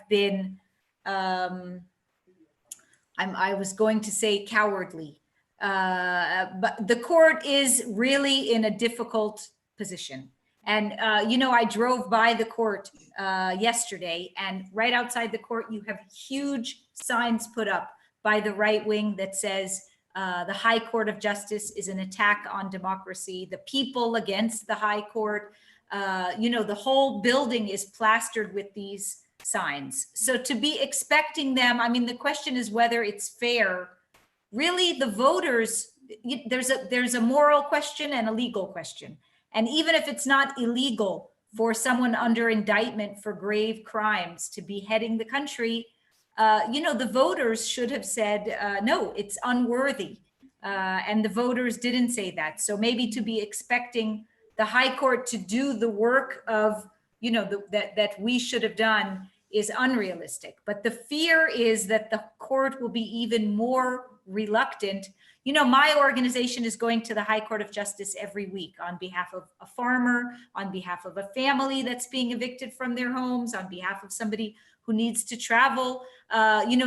been, I was going to say cowardly, but the court is really in a difficult position. And, I drove by the court yesterday, and right outside the court, you have huge signs put up by the right wing that says, the High Court of Justice is an attack on democracy, the people against the High Court. The whole building is plastered with these signs. So to be expecting them, I mean, the question is whether it's fair. Really, the voters, there's a moral question and a legal question. And even if it's not illegal for someone under indictment for grave crimes to be heading the country, the voters should have said, no, it's unworthy. And the voters didn't say that. So maybe to be expecting the High Court to do the work of, that we should have done is unrealistic. But the fear is that the court will be even more reluctant. My organization is going to the High Court of Justice every week on behalf of a farmer, on behalf of a family that's being evicted from their homes, on behalf of somebody who needs to travel,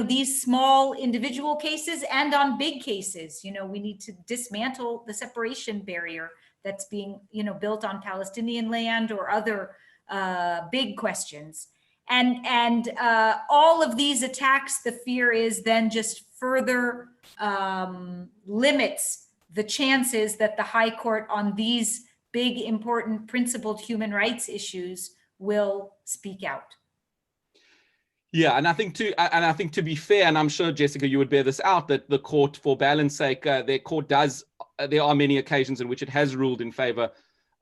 these small individual cases, and on big cases. We need to dismantle the separation barrier that's being, built on Palestinian land or other big questions. And all of these attacks, the fear is then just further limits the chances that the High Court on these big, important, principled human rights issues will speak out. Yeah, and I think to be fair, and I'm sure, Jessica, you would bear this out, that the court, for balance sake, their court there are many occasions in which it has ruled in favor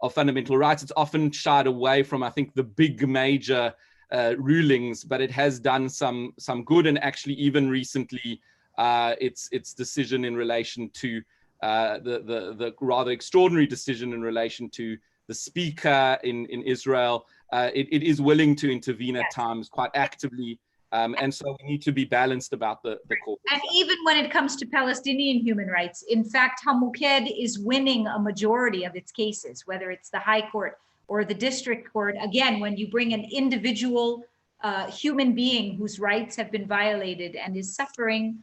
of fundamental rights. It's often shied away from, I think, the big major rulings, but it has done some good. And actually, even recently, its decision in relation to the rather extraordinary decision in relation to the speaker in Israel, it is willing to intervene at times quite actively. And so we need to be balanced about the court. And even when it comes to Palestinian human rights, in fact, Hamuked is winning a majority of its cases, whether it's the High Court or the District Court. Again, when you bring an individual human being whose rights have been violated and is suffering,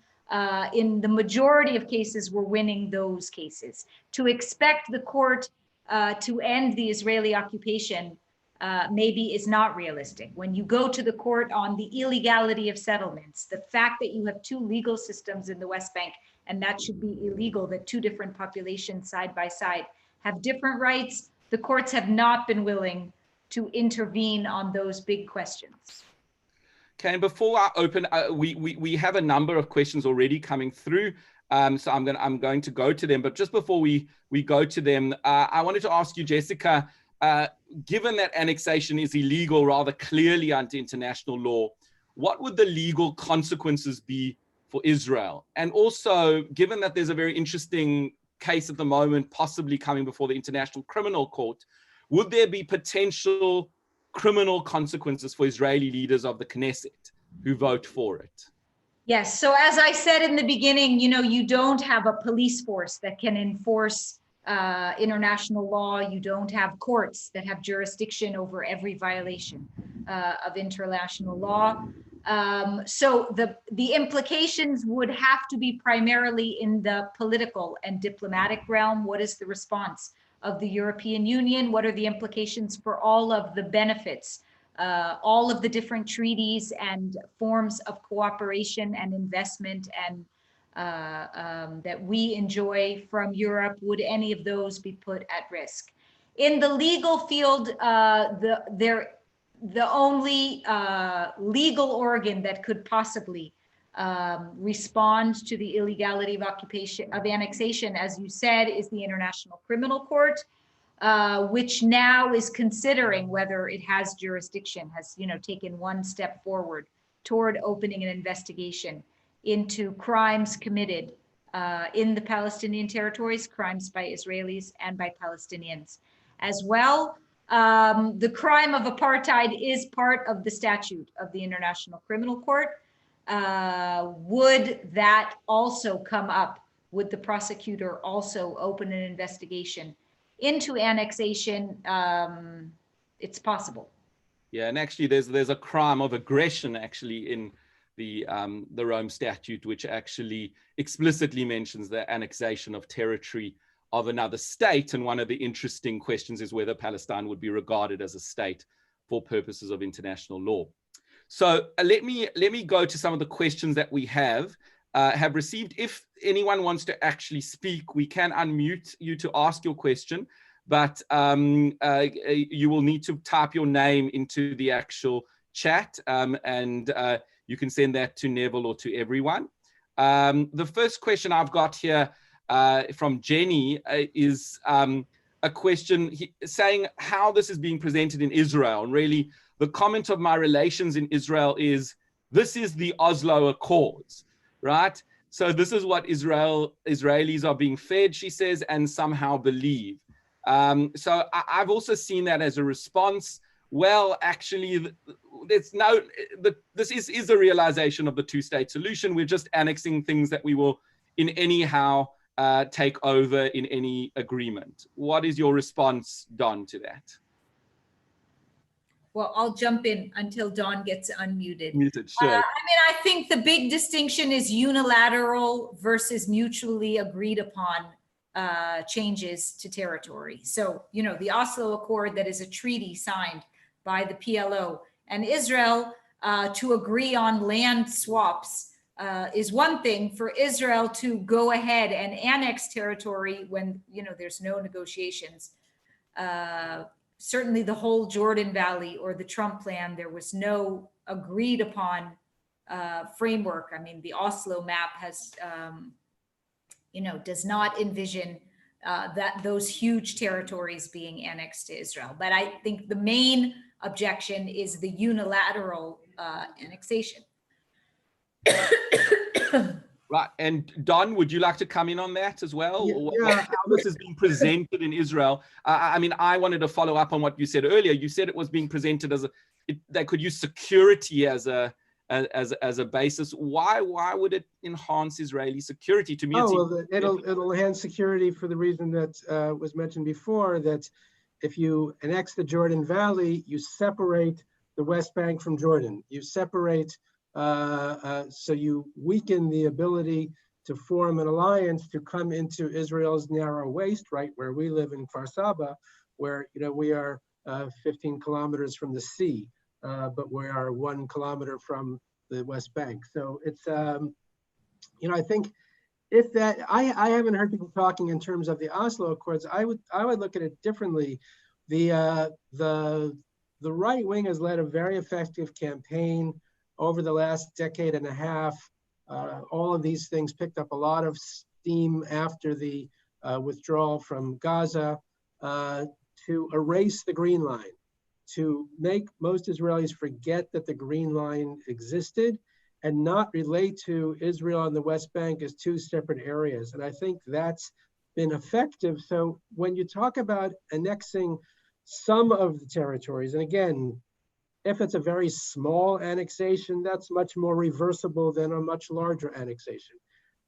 in the majority of cases, we're winning those cases. To expect the court to end the Israeli occupation maybe is not realistic. When you go to the court on the illegality of settlements, the fact that you have two legal systems in the West Bank, and that should be illegal, that two different populations side by side have different rights, the courts have not been willing to intervene on those big questions. Okay, and before I open, we have a number of questions already coming through. So I'm going to go to them, but just before we go to them, I wanted to ask you, Jessica, given that annexation is illegal rather clearly under international law, what would the legal consequences be for Israel? And also, given that there's a very interesting case at the moment, possibly coming before the International Criminal Court, would there be potential criminal consequences for Israeli leaders of the Knesset who vote for it? Yes. So as I said in the beginning, you don't have a police force that can enforce international law. You don't have courts that have jurisdiction over every violation of international law. So the implications would have to be primarily in the political and diplomatic realm. What is the response of the European Union? What are the implications for all of the benefits, all of the different treaties and forms of cooperation and investment and that we enjoy from Europe? Would any of those be put at risk? In the legal field, the only legal organ that could possibly respond to the illegality of occupation, of annexation, as you said, is the International Criminal Court, which now is considering whether it has jurisdiction, has taken one step forward toward opening an investigation into crimes committed in the Palestinian territories, crimes by Israelis and by Palestinians as well. The crime of apartheid is part of the statute of the International Criminal Court. Would that also come up? Would the prosecutor also open an investigation into annexation? It's possible. Yeah, and actually there's a crime of aggression actually in the Rome Statute, which actually explicitly mentions the annexation of territory of another state. And one of the interesting questions is whether Palestine would be regarded as a state for purposes of international law. So let me go to some of the questions that we have received. If anyone wants to actually speak, we can unmute you to ask your question, but you will need to type your name into the actual chat, and you can send that to Neville or to everyone. The first question I've got here from Jenny is a question saying how this is being presented in Israel. And really, the comment of my relations in Israel is, this is the Oslo Accords, right? So this is what Israelis are being fed, she says, and somehow believe. So I've also seen that as a response. Well, actually, this is a realization of the two-state solution. We're just annexing things that we will in anyhow take over in any agreement. What is your response, Don, to that? Well, I'll jump in until Don gets unmuted. Muted, sure. I mean, I think the big distinction is unilateral versus mutually agreed upon changes to territory. So, you know, the Oslo Accord, that is a treaty signed by the PLO and Israel to agree on land swaps is one thing. For Israel to go ahead and annex territory when, you know, there's no negotiations. Certainly the whole Jordan Valley or the Trump plan, there was no agreed upon framework. I mean, the Oslo map has, you know, does not envision that those huge territories being annexed to Israel. But I think the main objection is the unilateral annexation. Right. And Don, would you like to come in on that as well? Yeah. How this is being presented in Israel? I mean, I wanted to follow up on what you said earlier. You said it was being presented as they could use security as a basis. Why would it enhance Israeli security? To me, it'll enhance security for the reason that was mentioned before, that if you annex the Jordan Valley, you separate the West Bank from Jordan. You separate, so you weaken the ability to form an alliance to come into Israel's narrow waist, right where we live in Kfar Saba, where, you know, we are 15 kilometers from the sea, but we are 1 kilometer from the West Bank. So it's, you know, I think if that, I haven't heard people talking in terms of the Oslo Accords. I would look at it differently. The right wing has led a very effective campaign over the last decade and a half. All of these things picked up a lot of steam after the withdrawal from Gaza, to erase the Green Line, to make most Israelis forget that the Green Line existed and not relate to Israel and the West Bank as two separate areas. And I think that's been effective. So when you talk about annexing some of the territories, and again, if it's a very small annexation, that's much more reversible than a much larger annexation.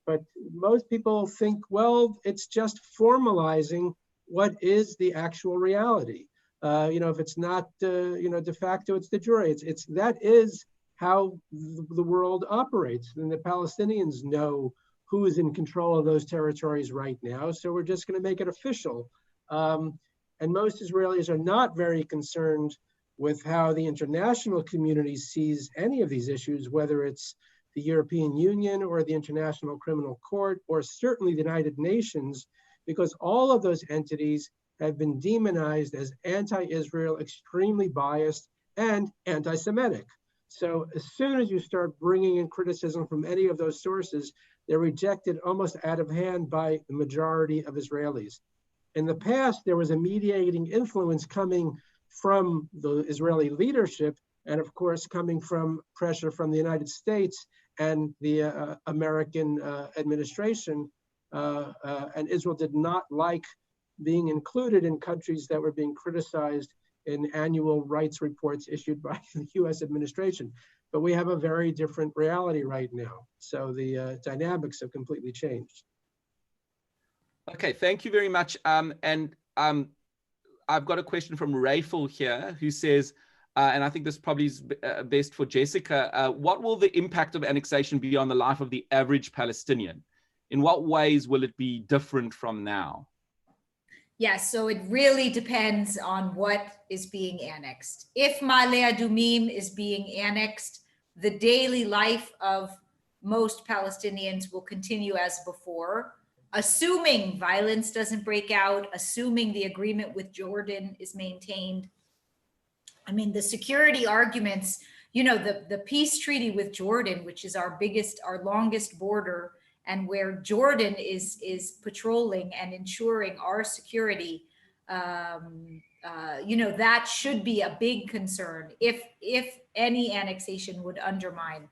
But most people think, well, it's just formalizing what is the actual reality. You know, if it's not, you know, de facto, it's de jure. That is how the world operates. And the Palestinians know who is in control of those territories right now. So we're just going to make it official. And most Israelis are not very concerned with how the international community sees any of these issues, whether it's the European Union or the International Criminal Court, or certainly the United Nations, because all of those entities have been demonized as anti-Israel, extremely biased, and anti-Semitic. So as soon as you start bringing in criticism from any of those sources, they're rejected almost out of hand by the majority of Israelis. In the past, there was a mediating influence coming from the Israeli leadership, and of course, coming from pressure from the United States and the American administration. And Israel did not like being included in countries that were being criticized in annual rights reports issued by the US administration. But we have a very different reality right now. So the dynamics have completely changed. Okay, thank you very much. I've got a question from Rayful here, who says, and I think this probably is best for Jessica. What will the impact of annexation be on the life of the average Palestinian? In what ways will it be different from now? Yes, so it really depends on what is being annexed. If Ma'ale Adumim is being annexed, the daily life of most Palestinians will continue as before, assuming violence doesn't break out, assuming the agreement with Jordan is maintained. I mean, the security arguments, you know, the peace treaty with Jordan, which is our longest border, and where Jordan is patrolling and ensuring our security, you know, that should be a big concern. If any annexation would undermine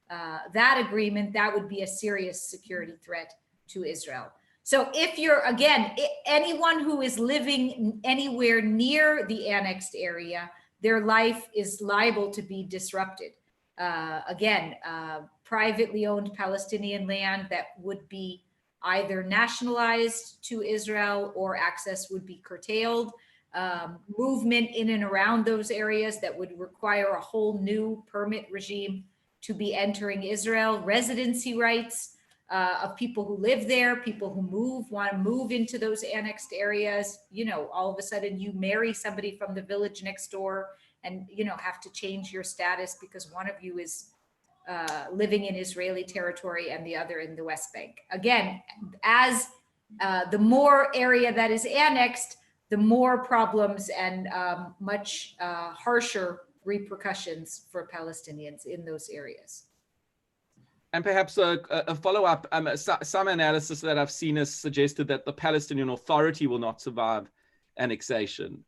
that agreement, that would be a serious security threat to Israel. So if you're, again, anyone who is living anywhere near the annexed area, their life is liable to be disrupted. Again, privately owned Palestinian land that would be either nationalized to Israel or access would be curtailed. Movement in and around those areas that would require a whole new permit regime to be entering Israel. Residency rights of people who live there, people who want to move into those annexed areas. You know, all of a sudden you marry somebody from the village next door and, you know, have to change your status because one of you is living in Israeli territory and the other in the West Bank. Again, as the more area that is annexed, the more problems and much harsher repercussions for Palestinians in those areas. And perhaps a follow-up, some analysis that I've seen has suggested that the Palestinian Authority will not survive annexation.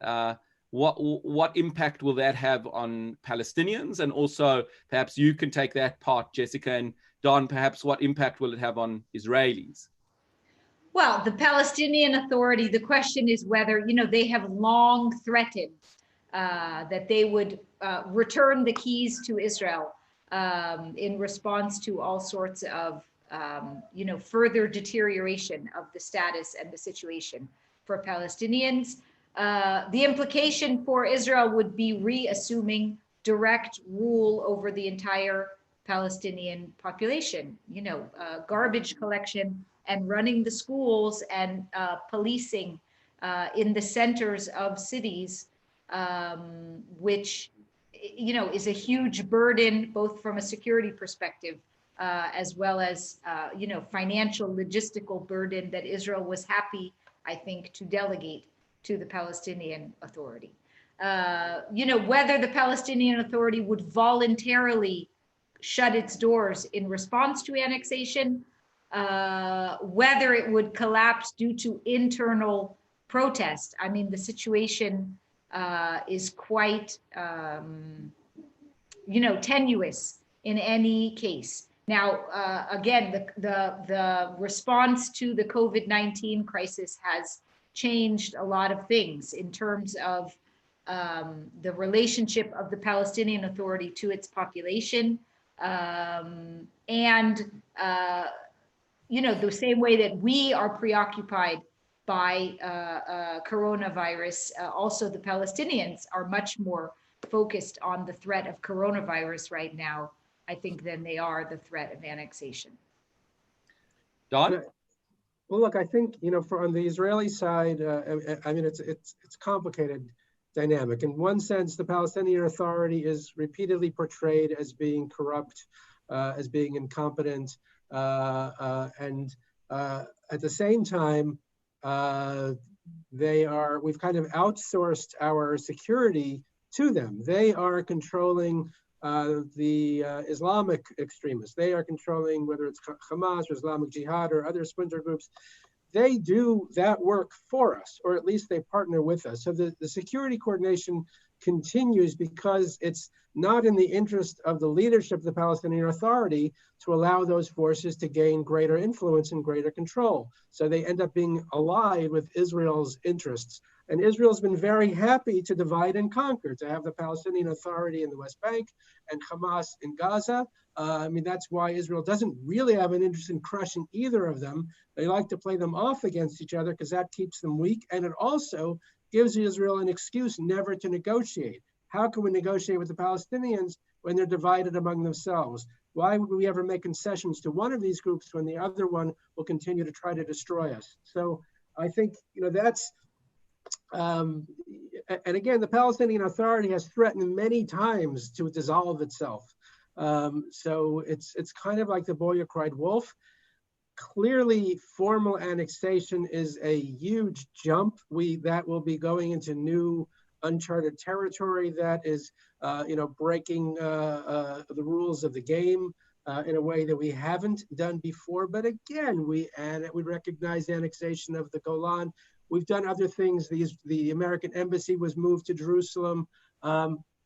What impact will that have on Palestinians? And also, perhaps you can take that part, Jessica, and Don, perhaps what impact will it have on Israelis? Well, the Palestinian Authority, the question is whether, you know, they have long threatened that they would return the keys to Israel in response to all sorts of, you know, further deterioration of the status and the situation for Palestinians. The implication for Israel would be reassuming direct rule over the entire Palestinian population, you know, garbage collection and running the schools and policing in the centers of cities, which, you know, is a huge burden, both from a security perspective, as well as, you know, financial, logistical burden that Israel was happy, I think, to delegate to the Palestinian Authority. You know, whether the Palestinian Authority would voluntarily shut its doors in response to annexation, whether it would collapse due to internal protest. I mean, the situation is quite, you know, tenuous in any case. Now, again, the response to the COVID-19 crisis has changed a lot of things in terms of the relationship of the Palestinian Authority to its population, and you know, the same way that we are preoccupied by coronavirus, also the Palestinians are much more focused on the threat of coronavirus right now, I think, than they are the threat of annexation. Don? Well, look, I think, you know, on the Israeli side, I mean, it's complicated dynamic. In one sense, the Palestinian Authority is repeatedly portrayed as being corrupt, as being incompetent, and at the same time, we've kind of outsourced our security to them. They are controlling the Islamic extremists. They are controlling whether it's Hamas or Islamic Jihad or other splinter groups. They do that work for us, or at least they partner with us. So the security coordination continues because it's not in the interest of the leadership of the Palestinian Authority to allow those forces to gain greater influence and greater control. So they end up being allied with Israel's interests. And Israel's been very happy to divide and conquer, to have the Palestinian Authority in the West Bank and Hamas in Gaza. I mean, that's why Israel doesn't really have an interest in crushing either of them. They like to play them off against each other because that keeps them weak. And it also gives Israel an excuse never to negotiate. how can we negotiate with the Palestinians when they're divided among themselves? Why would we ever make concessions to one of these groups when the other one will continue to try to destroy us? So I think, that's, and again, the Palestinian Authority has threatened many times to dissolve itself. So it's kind of like the boy who cried wolf. Clearly, formal annexation is a huge jump. That will be going into new uncharted territory that is, breaking the rules of the game in a way that we haven't done before. But again, we recognize annexation of the Golan. We've done other things. The American embassy was moved to Jerusalem.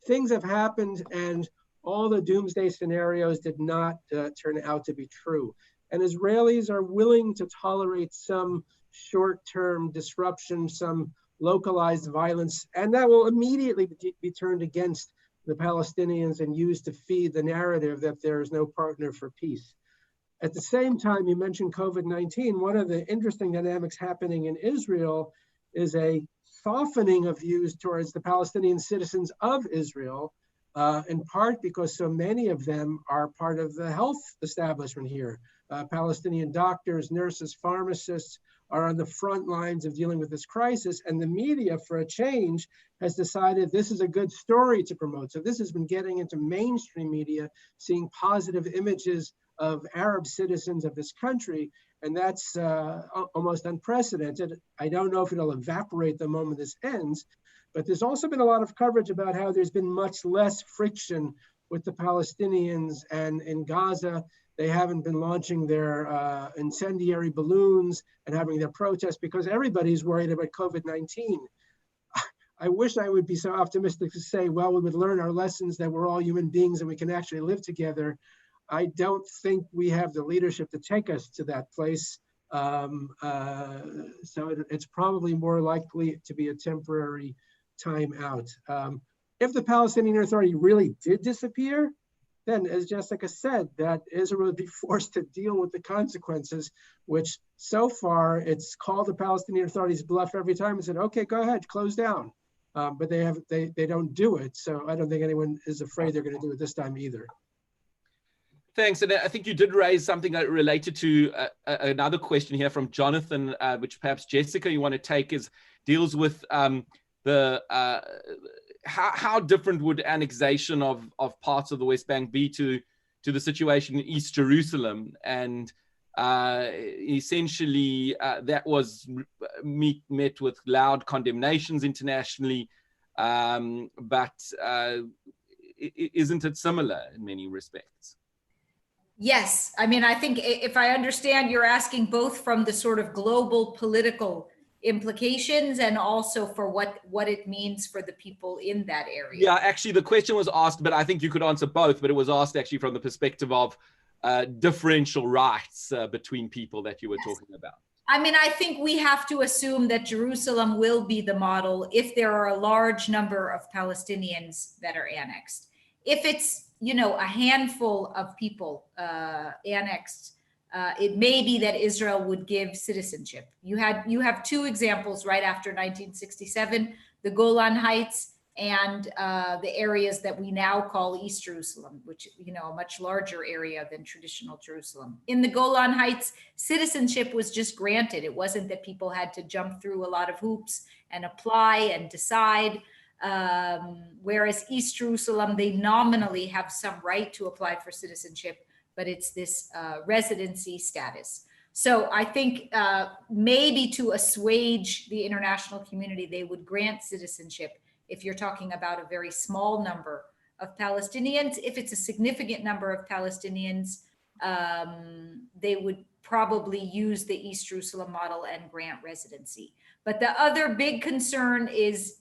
Things have happened, and all the doomsday scenarios did not turn out to be true. And Israelis are willing to tolerate some short-term disruption, some localized violence, and that will immediately be turned against the Palestinians and used to feed the narrative that there is no partner for peace. At the same time, you mentioned COVID-19. One of the interesting dynamics happening in Israel is a softening of views towards the Palestinian citizens of Israel, in part because so many of them are part of the health establishment here. Palestinian doctors, nurses, pharmacists are on the front lines of dealing with this crisis, and the media, for a change, has decided this is a good story to promote. So this has been getting into mainstream media, seeing positive images of Arab citizens of this country, and that's almost unprecedented. I don't know if it'll evaporate the moment this ends, but there's also been a lot of coverage about how there's been much less friction with the Palestinians, and in Gaza, they haven't been launching their incendiary balloons and having their protests because everybody's worried about COVID-19. I wish I would be so optimistic to say, well, we would learn our lessons, that we're all human beings and we can actually live together. I don't think we have the leadership to take us to that place. So it's probably more likely to be a temporary time out. If the Palestinian Authority really did disappear, then, as Jessica said, that Israel would be forced to deal with the consequences, which so far it's called the Palestinian Authority's bluff every time and said, okay, go ahead, close down. But they don't do it. So I don't think anyone is afraid they're going to do it this time either. Thanks. And I think you did raise something related to another question here from Jonathan, which perhaps Jessica, you want to take, deals with how different would annexation of parts of the West Bank be to the situation in East Jerusalem? And essentially, that was met with loud condemnations internationally, but isn't it similar in many respects? Yes. I mean, I think if I understand, you're asking both from the sort of global political implications and also for what it means for the people in that area. Yeah, actually the question was asked, but I think you could answer both, but it was asked actually from the perspective of differential rights between people that you were talking about. I mean, I think we have to assume that Jerusalem will be the model if there are a large number of Palestinians that are annexed. If it's, a handful of people annexed, it may be that Israel would give citizenship. You have two examples right after 1967, the Golan Heights and the areas that we now call East Jerusalem, which, a much larger area than traditional Jerusalem. In the Golan Heights, citizenship was just granted. It wasn't that people had to jump through a lot of hoops and apply and decide. Whereas East Jerusalem, they nominally have some right to apply for citizenship, but it's this residency status. So I think maybe to assuage the international community, they would grant citizenship if you're talking about a very small number of Palestinians. If it's a significant number of Palestinians, they would probably use the East Jerusalem model and grant residency. But the other big concern is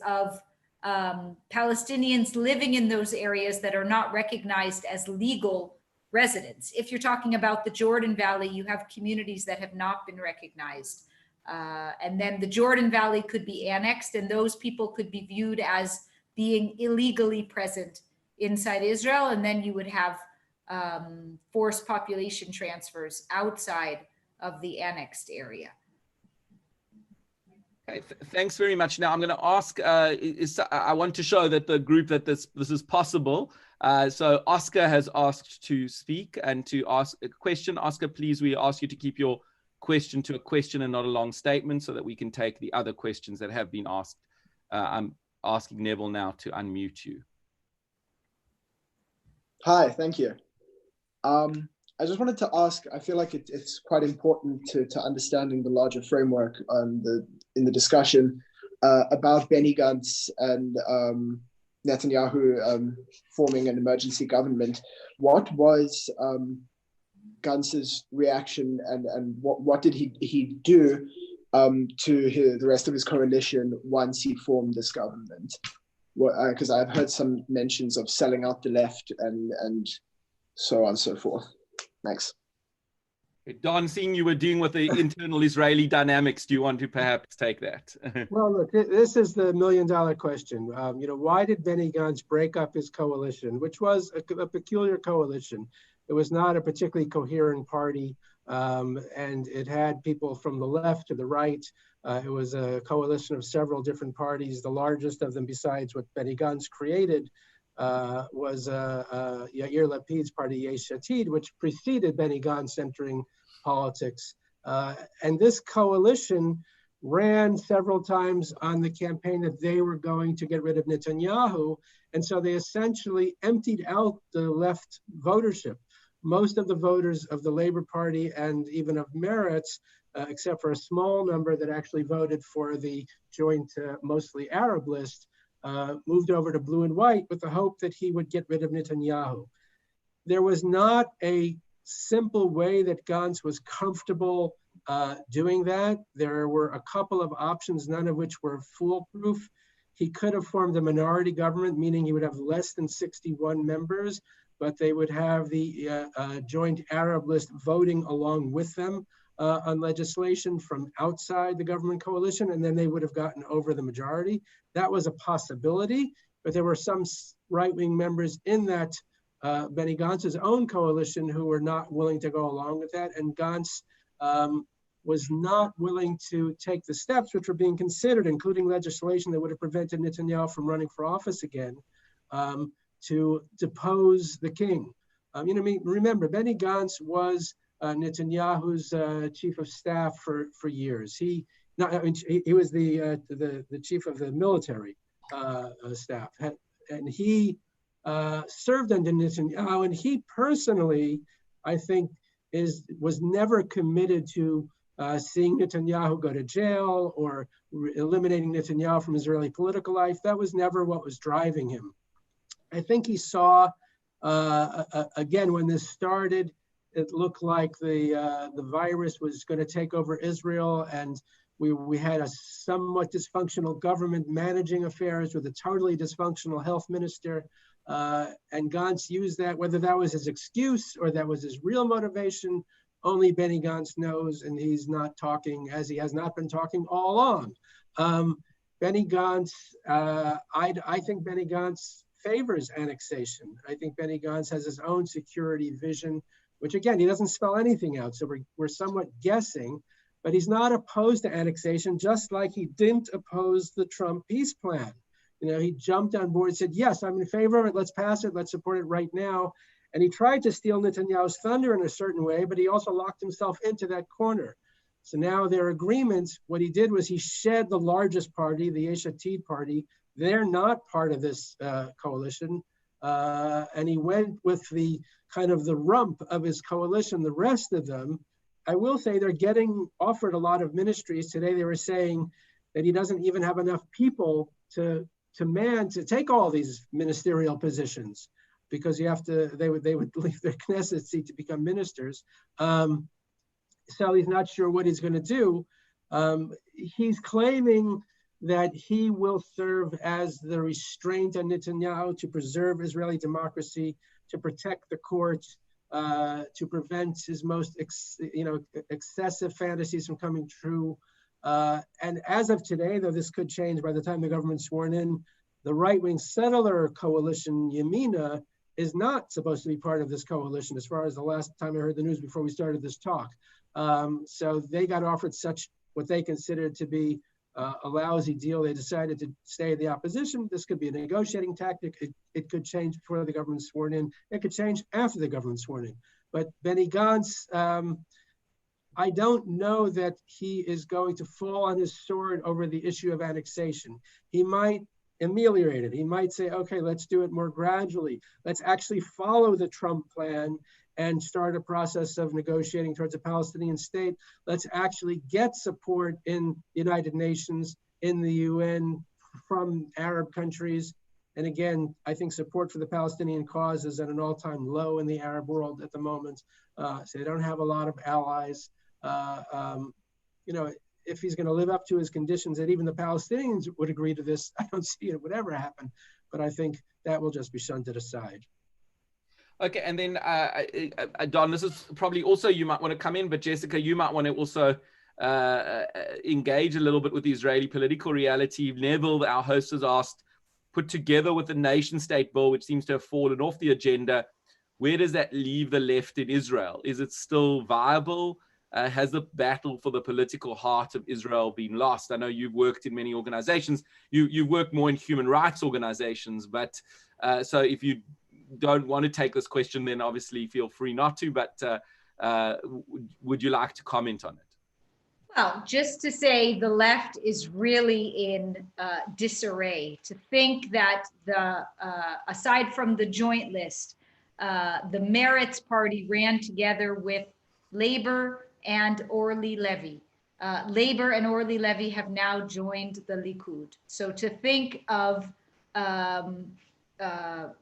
of Palestinians living in those areas that are not recognized as legal residents. If you're talking about the Jordan Valley, you have communities that have not been recognized. And then the Jordan Valley could be annexed, and those people could be viewed as being illegally present inside Israel. And then you would have forced population transfers outside of the annexed area. Okay, thanks very much. Now I'm going to ask, I want to show that the group that this is possible. So Oscar has asked to speak and to ask a question. Oscar, please, we ask you to keep your question to a question and not a long statement so that we can take the other questions that have been asked. I'm asking Neville now to unmute you. Hi, thank you. I just wanted to ask, I feel like it's quite important to understanding the larger framework in the discussion about Benny Gantz and Netanyahu forming an emergency government. What was Gantz's reaction and what did he do to the rest of his coalition once he formed this government? Because I've heard some mentions of selling out the left and so on and so forth. Thanks. Don, seeing you were dealing with the internal Israeli dynamics, do you want to perhaps take that? Well, look, this is the million-dollar question. Why did Benny Gantz break up his coalition, which was a peculiar coalition? It was not a particularly coherent party, and it had people from the left to the right. It was a coalition of several different parties. The largest of them, besides what Benny Gantz created, was Yair Lapid's party, Yesh Atid, which preceded Benny Gantz entering politics. And this coalition ran several times on the campaign that they were going to get rid of Netanyahu. And so they essentially emptied out the left votership. Most of the voters of the Labour Party and even of Meretz, except for a small number that actually voted for the joint, mostly Arab list, moved over to blue and white with the hope that he would get rid of Netanyahu. There was not a simple way that Gantz was comfortable doing that. There were a couple of options, none of which were foolproof. He could have formed a minority government, meaning he would have less than 61 members, but they would have the joint Arab list voting along with them on legislation from outside the government coalition, and then they would have gotten over the majority. That was a possibility, but there were some right-wing members in that Benny Gantz's own coalition who were not willing to go along with that, and Gantz was not willing to take the steps which were being considered, including legislation that would have prevented Netanyahu from running for office again, to depose the king. Remember, Benny Gantz was Netanyahu's chief of staff for years. He was the chief of the military staff, and he served under Netanyahu. And he personally, I think, was never committed to seeing Netanyahu go to jail or eliminating Netanyahu from Israeli political life. That was never what was driving him. I think he saw, again, when this started, it looked like the virus was going to take over Israel, and we had a somewhat dysfunctional government managing affairs with a totally dysfunctional health minister. And Gantz used that, whether that was his excuse or that was his real motivation, only Benny Gantz knows, and he's not talking, as he has not been talking all along. Benny Gantz, I think Benny Gantz favors annexation. I think Benny Gantz has his own security vision, which again, he doesn't spell anything out. So we're somewhat guessing, but he's not opposed to annexation, just like he didn't oppose the Trump peace plan. He jumped on board and said, yes, I'm in favor of it. Let's pass it. Let's support it right now. And he tried to steal Netanyahu's thunder in a certain way, but he also locked himself into that corner. So now their agreements, what he did was he shed the largest party, the Yesh Atid party. They're not part of this coalition. And he went with the kind of the rump of his coalition, the rest of them. I will say they're getting offered a lot of ministries. Today they were saying that he doesn't even have enough people to take all these ministerial positions, because they would leave their Knesset seat to become ministers. So he's not sure what he's going to do. He's claiming that he will serve as the restraint on Netanyahu to preserve Israeli democracy, to protect the courts, to prevent his most excessive fantasies from coming true. And as of today, though this could change by the time the government's sworn in, the right-wing settler coalition, Yamina, is not supposed to be part of this coalition, as far as the last time I heard the news before we started this talk. So they got offered what they considered to be a lousy deal. They decided to stay in the opposition. This could be a negotiating tactic. It could change before the government's sworn in. It could change after the government's sworn in. But Benny Gantz, I don't know that he is going to fall on his sword over the issue of annexation. He might ameliorate it. He might say, okay, let's do it more gradually. Let's actually follow the Trump plan and start a process of negotiating towards a Palestinian state. Let's actually get support in the United Nations, in the UN, from Arab countries. And again, I think support for the Palestinian cause is at an all-time low in the Arab world at the moment. So they don't have a lot of allies. You know, if he's going to live up to his conditions, that even the Palestinians would agree to this, I don't see it would ever happen. But I think that will just be shunted aside. Okay, and then Don, this is probably also you might want to come in, but Jessica, you might want to also engage a little bit with the Israeli political reality. Neville, our host, has asked, put together with the nation state bill, which seems to have fallen off the agenda, where does that leave the left in Israel? Is it still viable? Has the battle for the political heart of Israel been lost? I know you've worked in many organizations. You work more in human rights organizations, but so if you don't want to take this question, then obviously feel free not to, but would you like to comment on it? Well, just to say the left is really in disarray. To think that aside from the joint list, the Meretz party ran together with Labor and Orly Levy. Labor and Orly Levy have now joined the Likud. So to think of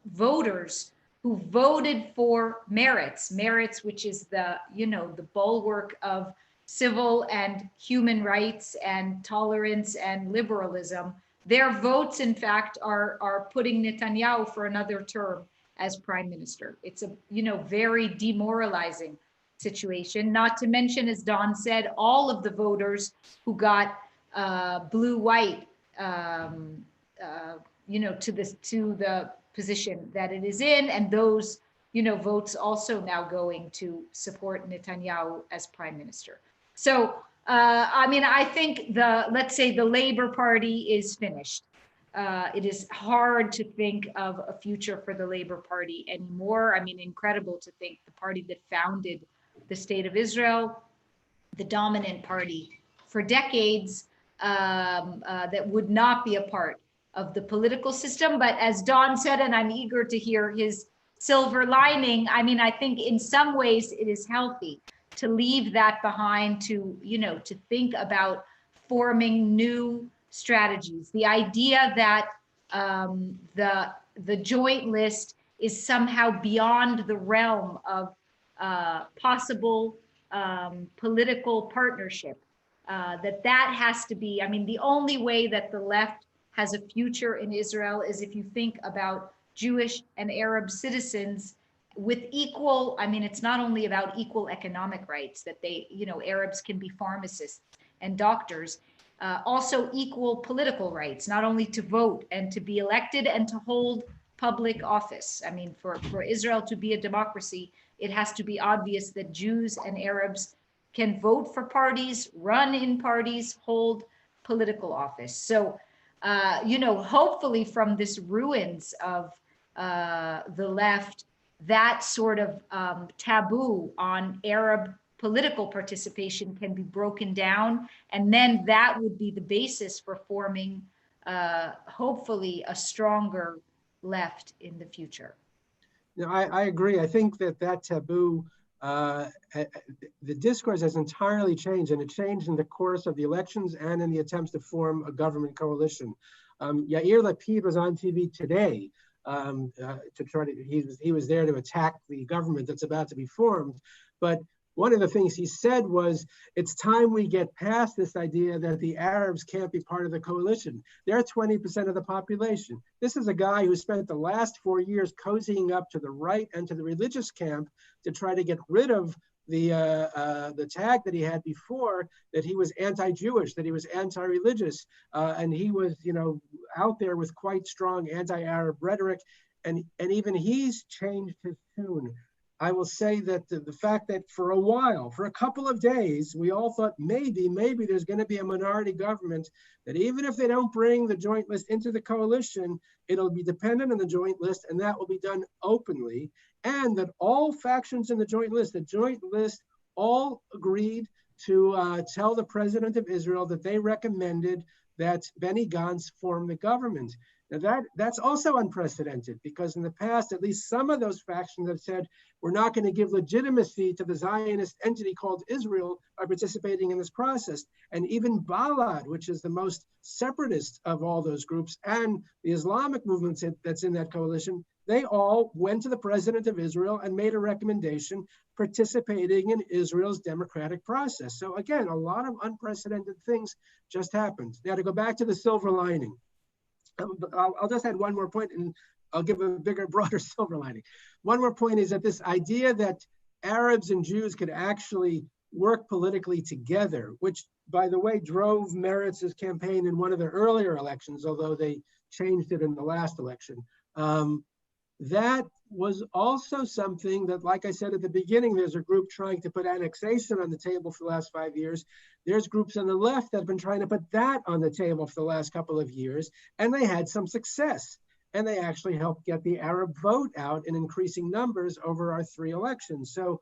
voters who voted for Meretz, which is the, you know, the bulwark of civil and human rights and tolerance and liberalism, their votes, in fact, are putting Netanyahu for another term as prime minister. It's a, you know, very demoralizing situation, not to mention, as Don said, all of the voters who got blue-white, you know, to the position that it is in, and those, you know, votes also now going to support Netanyahu as prime minister. So, I mean, I think let's say the Labor Party is finished. It is hard to think of a future for the Labor Party anymore. I mean, incredible to think the party that founded the state of Israel, the dominant party for decades, that would not be a part of the political system. But as Don said, and I'm eager to hear his silver lining, I mean, I think in some ways it is healthy to leave that behind, to, you know, to think about forming new strategies. The idea that the joint list is somehow beyond the realm of possible political partnership, that has to be, I mean, the only way that the left has a future in Israel is if you think about Jewish and Arab citizens with equal, I mean, it's not only about equal economic rights, that they, you know, Arabs can be pharmacists and doctors, also equal political rights, not only to vote and to be elected and to hold public office. I mean, for Israel to be a democracy, it has to be obvious that Jews and Arabs can vote for parties, run in parties, hold political office. So, you know, hopefully from this ruins of the left, that sort of taboo on Arab political participation can be broken down. And then that would be the basis for forming, hopefully, a stronger left in the future. No, I agree. I think that taboo, the discourse has entirely changed, and it changed in the course of the elections and in the attempts to form a government coalition. Yair Lapid was on TV today to try to, he was there to attack the government that's about to be formed. But one of the things he said was, it's time we get past this idea that the Arabs can't be part of the coalition. They're 20% of the population. This is a guy who spent the last 4 years cozying up to the right and to the religious camp to try to get rid of the tag that he had before, that he was anti-Jewish, that he was anti-religious, and he was, you know, out there with quite strong anti-Arab rhetoric, and even he's changed his tune. I will say that the fact that for a while, for a couple of days, we all thought maybe there's going to be a minority government, that even if they don't bring the joint list into the coalition, it'll be dependent on the joint list, and that will be done openly. And that all factions in the joint list all agreed to tell the president of Israel that they recommended that Benny Gantz form the government. Now that's also unprecedented, because in the past, at least some of those factions have said, we're not going to give legitimacy to the Zionist entity called Israel by participating in this process. And even Balad, which is the most separatist of all those groups, and the Islamic movement that's in that coalition, they all went to the president of Israel and made a recommendation participating in Israel's democratic process. So again, a lot of unprecedented things just happened. Now, to go back to the silver lining, I'll just add one more point, and I'll give a bigger, broader silver lining. One more point is that this idea that Arabs and Jews could actually work politically together, which, by the way, drove Meritz's campaign in one of the earlier elections, although they changed it in the last election. That was also something that, like I said at the beginning, there's a group trying to put annexation on the table for the last 5 years. There's groups on the left that have been trying to put that on the table for the last couple of years, and they had some success. And they actually helped get the Arab vote out in increasing numbers over our 3 elections. So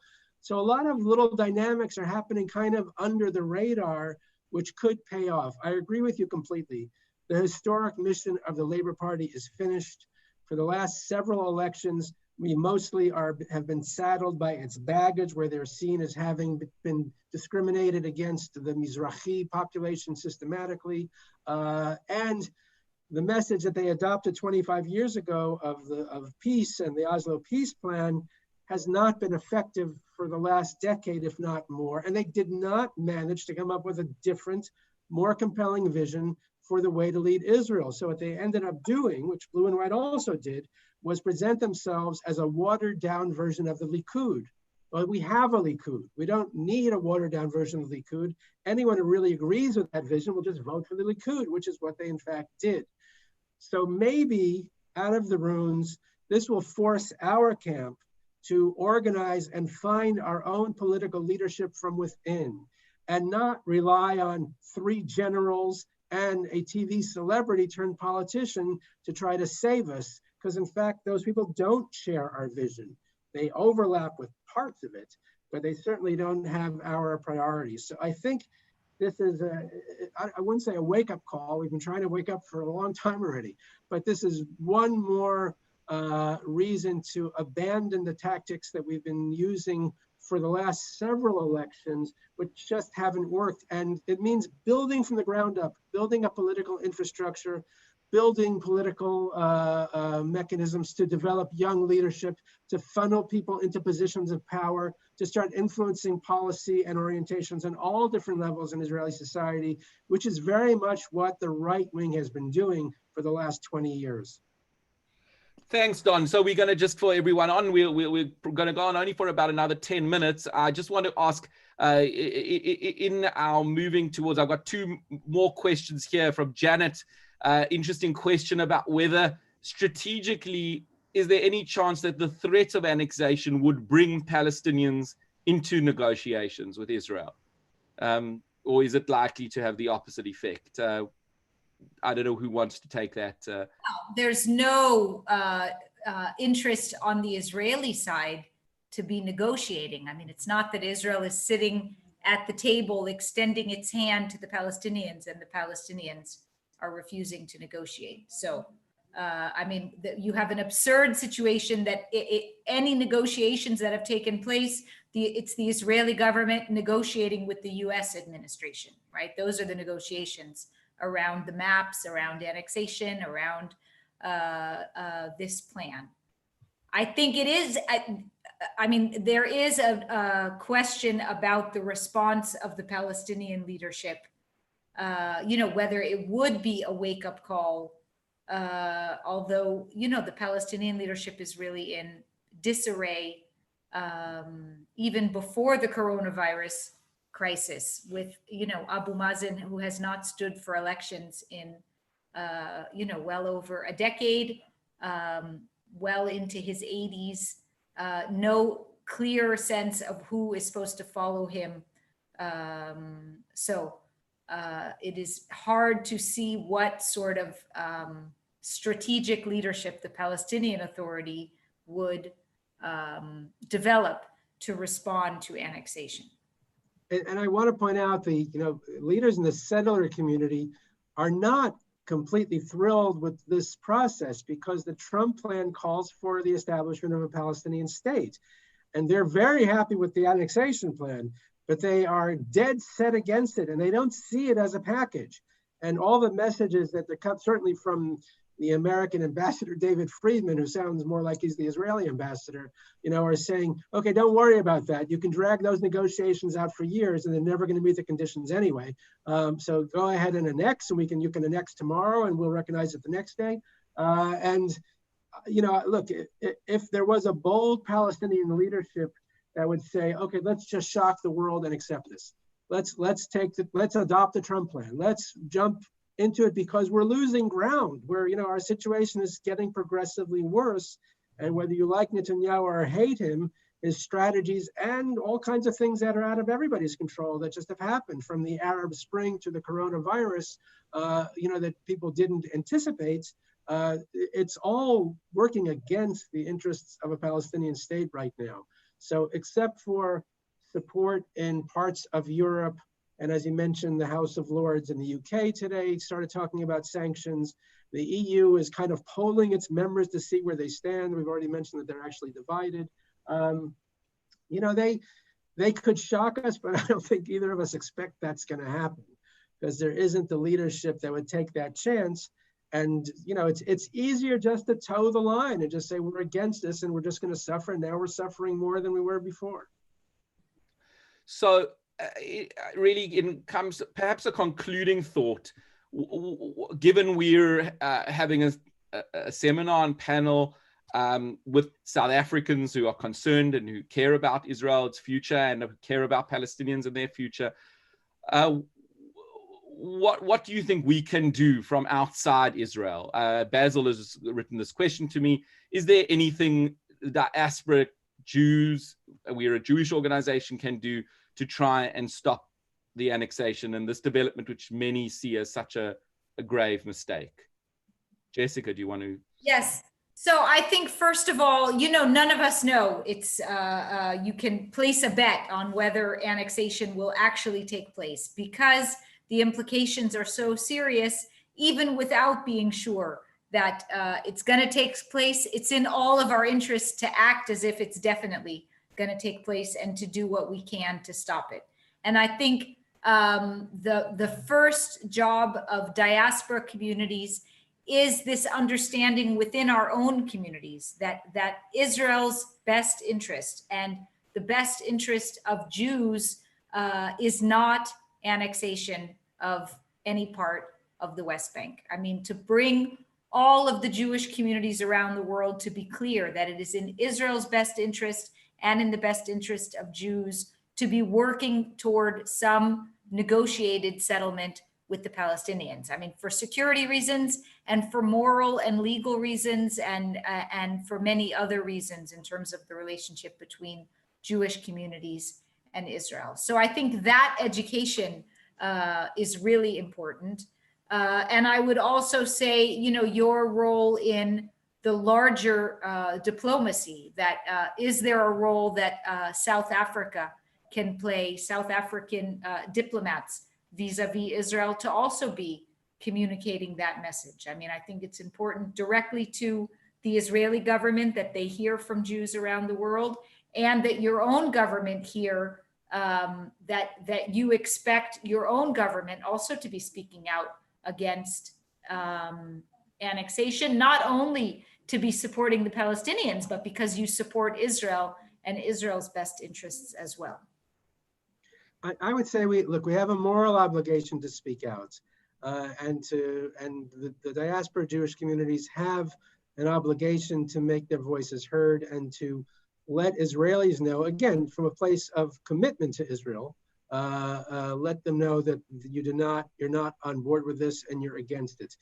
a lot of little dynamics are happening kind of under the radar, which could pay off. I agree with you completely. The historic mission of the Labor Party is finished. For the last several elections, we mostly have been saddled by its baggage, where they're seen as having been discriminated against the Mizrahi population systematically. And the message that they adopted 25 years ago of peace and the Oslo Peace Plan has not been effective for the last decade, if not more. And they did not manage to come up with a different, more compelling vision for the way to lead Israel. So what they ended up doing, which Blue and White also did, was present themselves as a watered down version of the Likud. Well, we have a Likud. We don't need a watered down version of the Likud. Anyone who really agrees with that vision will just vote for the Likud, which is what they in fact did. So maybe out of the ruins, this will force our camp to organize and find our own political leadership from within, and not rely on 3 generals and a TV celebrity turned politician to try to save us, because in fact, those people don't share our vision. They overlap with parts of it, but they certainly don't have our priorities. So I think this is I wouldn't say a wake-up call. We've been trying to wake up for a long time already, but this is one more reason to abandon the tactics that we've been using for the last several elections, which just haven't worked. And it means building from the ground up, building a political infrastructure, building political mechanisms to develop young leadership, to funnel people into positions of power, to start influencing policy and orientations on all different levels in Israeli society, which is very much what the right wing has been doing for the last 20 years. Thanks, Don. So we're going to, just for everyone on, we're going to go on only for about another 10 minutes. I just want to ask, in our moving towards, I've got 2 more questions here from Janet. Interesting question about whether strategically, is there any chance that the threat of annexation would bring Palestinians into negotiations with Israel? Or is it likely to have the opposite effect? I don't know who wants to take that. There's no interest on the Israeli side to be negotiating. I mean, it's not that Israel is sitting at the table extending its hand to the Palestinians and the Palestinians are refusing to negotiate. So, I mean, you have an absurd situation that any negotiations that have taken place, it's the Israeli government negotiating with the US administration, right? Those are the negotiations around the maps, around annexation, around this plan. I think it is, I mean, there is a question about the response of the Palestinian leadership, whether it would be a wake-up call, although, the Palestinian leadership is really in disarray, even before the coronavirus crisis, with Abu Mazen, who has not stood for elections in well over a decade, well into his 80s, no clear sense of who is supposed to follow him. It is hard to see what sort of strategic leadership the Palestinian Authority would develop to respond to annexation. And I want to point out the leaders in the settler community are not completely thrilled with this process, because the Trump plan calls for the establishment of a Palestinian state. And they're very happy with the annexation plan, but they are dead set against it, and they don't see it as a package. And all the messages that come, certainly from the American ambassador, David Friedman, who sounds more like he's the Israeli ambassador, are saying, okay, don't worry about that. You can drag those negotiations out for years and they're never going to meet the conditions anyway. So go ahead and annex, and you can annex tomorrow and we'll recognize it the next day. Look, if there was a bold Palestinian leadership that would say, okay, let's just shock the world and accept this. Let's adopt the Trump plan. Let's jump into it, because we're losing ground, where our situation is getting progressively worse. And whether you like Netanyahu or hate him, his strategies and all kinds of things that are out of everybody's control that just have happened, from the Arab Spring to the coronavirus, that people didn't anticipate. It's all working against the interests of a Palestinian state right now. So except for support in parts of Europe, and as you mentioned, the House of Lords in the UK today started talking about sanctions. The EU is kind of polling its members to see where they stand. We've already mentioned that they're actually divided. They could shock us, but I don't think either of us expect that's going to happen, because there isn't the leadership that would take that chance. And it's easier just to toe the line and just say we're against this and we're just going to suffer. And now we're suffering more than we were before. So it comes perhaps a concluding thought. Given we're having a seminar and panel with South Africans who are concerned and who care about Israel's future and who care about Palestinians and their future, what do you think we can do from outside Israel? Basil has written this question to me. Is there anything diaspora Jews, we're a Jewish organization, can do to try and stop the annexation and this development, which many see as such a grave mistake? Jessica, do you want to? Yes. So I think, first of all, none of us know. It's you can place a bet on whether annexation will actually take place, because the implications are so serious, even without being sure that it's going to take place. It's in all of our interests to act as if it's definitely going to take place and to do what we can to stop it. And I think the first job of diaspora communities is this understanding within our own communities that Israel's best interest and the best interest of Jews is not annexation of any part of the West Bank. I mean, to bring all of the Jewish communities around the world to be clear that it is in Israel's best interest and in the best interest of Jews to be working toward some negotiated settlement with the Palestinians. I mean, for security reasons and for moral and legal reasons and for many other reasons in terms of the relationship between Jewish communities and Israel. So I think that education is really important. And I would also say, your role in the larger diplomacy, that is there a role that South Africa can play, South African diplomats vis-a-vis Israel, to also be communicating that message. I mean, I think it's important directly to the Israeli government that they hear from Jews around the world, and that your own government hear that you expect your own government also to be speaking out against annexation, not only to be supporting the Palestinians, but because you support Israel and Israel's best interests as well. I would say we have a moral obligation to speak out, and the diaspora Jewish communities have an obligation to make their voices heard and to let Israelis know, again, from a place of commitment to Israel, let them know that you're not on board with this and you're against it.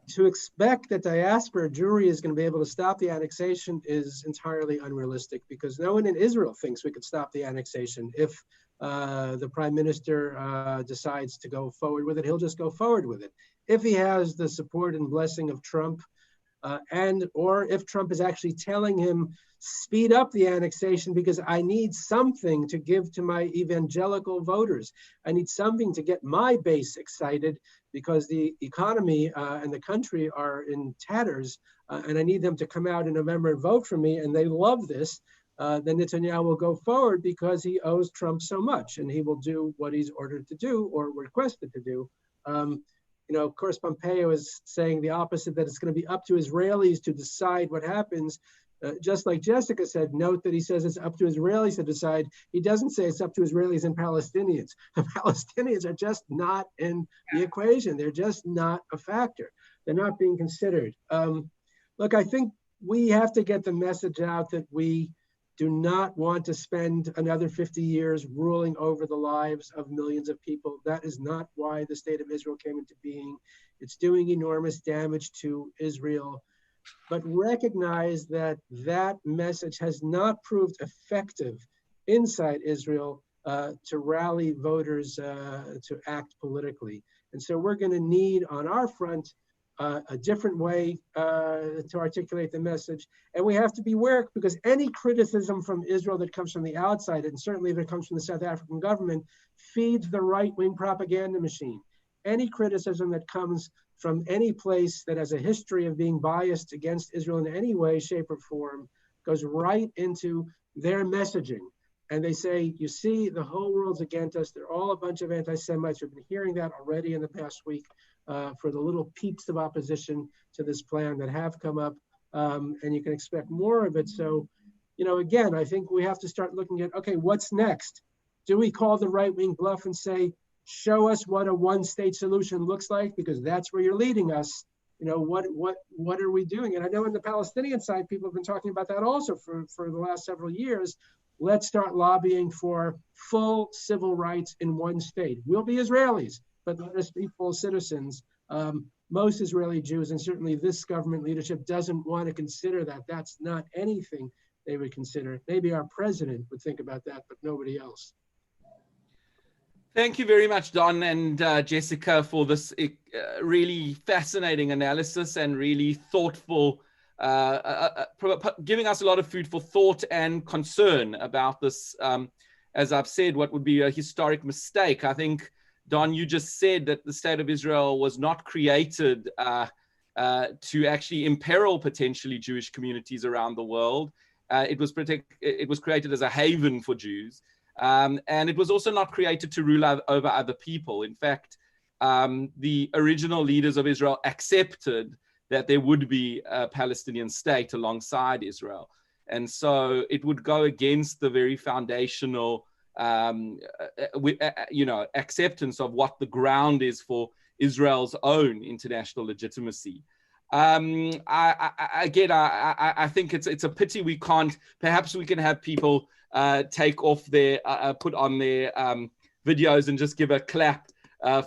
to expect that diaspora Jewry is going to be able to stop the annexation is entirely unrealistic, because no one in Israel thinks we could stop the annexation. If the prime minister decides to go forward with it, he'll just go forward with it. If he has the support and blessing of Trump, or if Trump is actually telling him, speed up the annexation because I need something to give to my evangelical voters. I need something to get my base excited because the economy and the country are in tatters, and I need them to come out in November and vote for me, and they love this. Then Netanyahu will go forward because he owes Trump so much, and he will do what he's ordered to do or requested to do. Of course, Pompeo is saying the opposite, that it's going to be up to Israelis to decide what happens. Just like Jessica said, note that he says it's up to Israelis to decide. He doesn't say it's up to Israelis and Palestinians. The Palestinians are just not in the equation. They're just not a factor. They're not being considered. Look, I think we have to get the message out that we do not want to spend another 50 years ruling over the lives of millions of people. That is not why the state of Israel came into being. It's doing enormous damage to Israel. But recognize that that message has not proved effective inside Israel to rally voters to act politically. And so we're going to need on our front a different way to articulate the message. And we have to beware, because any criticism from Israel that comes from the outside, and certainly if it comes from the South African government, feeds the right-wing propaganda machine. Any criticism that comes from any place that has a history of being biased against Israel in any way, shape, or form goes right into their messaging. And they say, you see, the whole world's against us. They're all a bunch of anti-Semites. We've been hearing that already in the past week for the little peeps of opposition to this plan that have come up. And you can expect more of it. So, again, I think we have to start looking at, okay, what's next? Do we call the right-wing bluff and say, show us what a one-state solution looks like, because that's where you're leading us. What are we doing? And I know on the Palestinian side, people have been talking about that also for the last several years. Let's start lobbying for full civil rights in one state. We'll be Israelis, but let us be full citizens. Most Israeli Jews, and certainly this government leadership, doesn't want to consider that. That's not anything they would consider. Maybe our president would think about that, but nobody else. Thank you very much, Don and Jessica, for this really fascinating analysis and really thoughtful, giving us a lot of food for thought and concern about this, as I've said, what would be a historic mistake. I think, Don, you just said that the state of Israel was not created to actually imperil potentially Jewish communities around the world. It was created as a haven for Jews. And it was also not created to rule over other people. In fact, the original leaders of Israel accepted that there would be a Palestinian state alongside Israel. And so it would go against the very foundational, acceptance of what the ground is for Israel's own international legitimacy. I think it's a pity we can't, perhaps we can have people take off their, put on their videos and just give a clap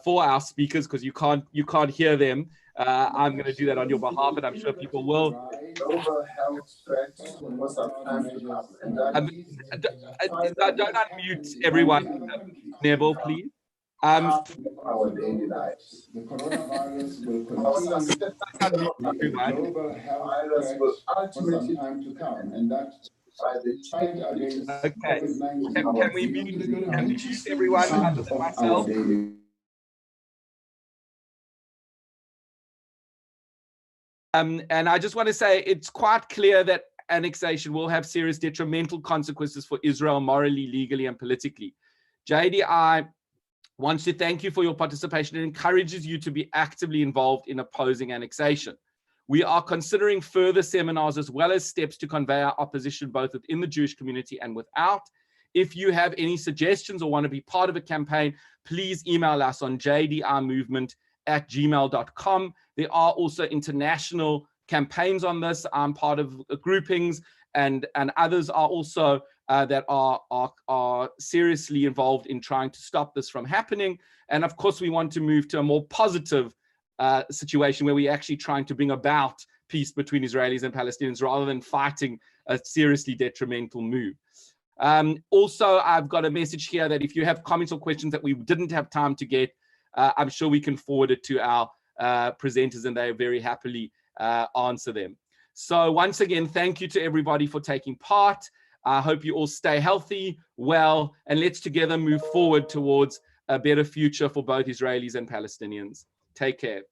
for our speakers, because you can't hear them. I'm going to do that on your behalf, and I'm sure people will. Don't unmute everyone, Neville, please. Our daily lives. The coronavirus will continue. The global health threats for some time to come, and that fight against COVID-19. Can we mute everyone other than myself? And I just want to say it's quite clear that annexation will have serious detrimental consequences for Israel morally, legally, and politically. JDI wants to thank you for your participation and encourages you to be actively involved in opposing annexation. We are considering further seminars as well as steps to convey our opposition both within the Jewish community and without. If you have any suggestions or want to be part of a campaign, please email us on jdrmovement@gmail.com. There are also international campaigns on this. I'm part of groupings, and others are also that are seriously involved in trying to stop this from happening. And of course, we want to move to a more positive situation where we're actually trying to bring about peace between Israelis and Palestinians rather than fighting a seriously detrimental move. Also, I've got a message here that if you have comments or questions that we didn't have time to get, I'm sure we can forward it to our presenters and they very happily answer them. So once again, thank you to everybody for taking part. I hope you all stay healthy, well, and let's together move forward towards a better future for both Israelis and Palestinians. Take care.